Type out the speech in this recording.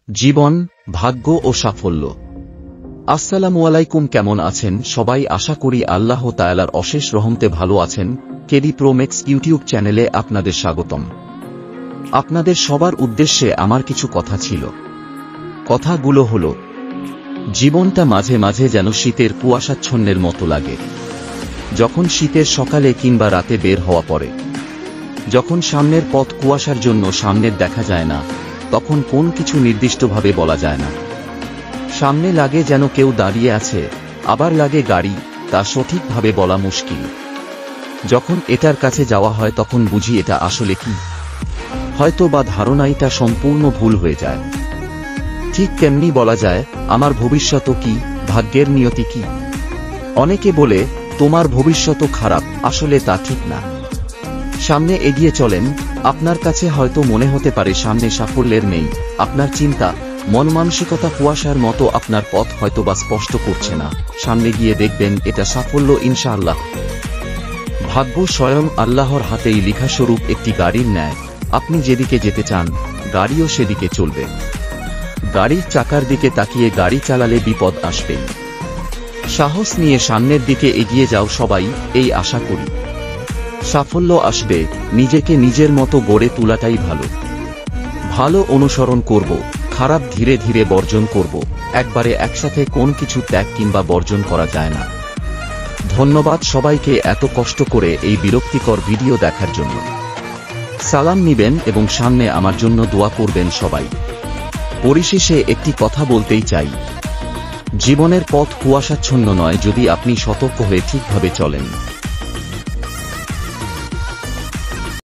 জীবন, ভাগ্য ও সাফল্য। আসসালামু আলাইকুম, কেমন আছেন সবাই? আশা করি আল্লাহ তাআলার অশেষ রহমতে ভালো আছেন। কেডি প্রো ম্যাক্স ইউটিউব চ্যানেলে আপনাদের স্বাগতম। আপনাদের সবার উদ্দেশ্যে আমার কিছু কথা ছিল। কথাগুলো হলো, জীবনটা মাঝে মাঝে যেন শীতের কুয়াশাচ্ছন্নের মতো লাগে। যখন শীতের সকালে কিংবা রাতে বের হওয়া পড়ে, যখন সামনের পথ কুয়াশার জন্য সামনের দেখা যায় না, তখন কোন কিছু নির্দিষ্টভাবে বলা যায় না। সামনে লাগে যেন কেউ দাঁড়িয়ে আছে, আবার লাগে গাড়ি, তা সঠিকভাবে বলা মুশকিল। যখন এটার কাছে যাওয়া হয় তখন বুঝি এটা আসলে কি, হয়তো বা ধারণাইটা সম্পূর্ণ ভুল হয়ে যায়। ঠিক তেমনি বলা যায়, আমার ভবিষ্যৎ কি, ভাগ্যের নিয়তি কি। অনেকে বলে তোমার ভবিষ্যৎ খারাপ, আসলে তা ঠিক না। সামনে এগিয়ে চলেন, আপনার কাছে হয়তো মনে হতে পারে সামনে সাফল্যের নেই। আপনার চিন্তা, মন মানসিকতা কুয়াশার মতো আপনার পথ হয়তো বা স্পষ্ট করছে না। সামনে গিয়ে দেখবেন এটা সাফল্য ইনশাআল্লাহ। ভাগ্য স্বয়ং আল্লাহর হাতেই লিখা স্বরূপ একটি গাড়ির ন্যায়। আপনি যেদিকে যেতে চান, গাড়িও সেদিকে চলবে। গাড়ির চাকার দিকে তাকিয়ে গাড়ি চালালে বিপদ আসবে। সাহস নিয়ে সামনের দিকে এগিয়ে যাও সবাই, এই আশা করি সাফল্য আসবে। নিজেকে নিজের মতো গড়ে তোলাটাই ভালো। ভালো অনুসরণ করব, খারাপ ধীরে ধীরে বর্জন করব। একবারে একসাথে কোন কিছু ত্যাগ কিংবা বর্জন করা যায় না। ধন্যবাদ সবাইকে এত কষ্ট করে এই বিরক্তিকর ভিডিও দেখার জন্য। সালাম নিবেন এবং সামনে আমার জন্য দোয়া করবেন সবাই। পরিশেষে একটি কথা বলতেই চাই, জীবনের পথ কুয়াশাচ্ছন্ন নয় যদি আপনি সতর্ক হয়ে ঠিকভাবে চলেন।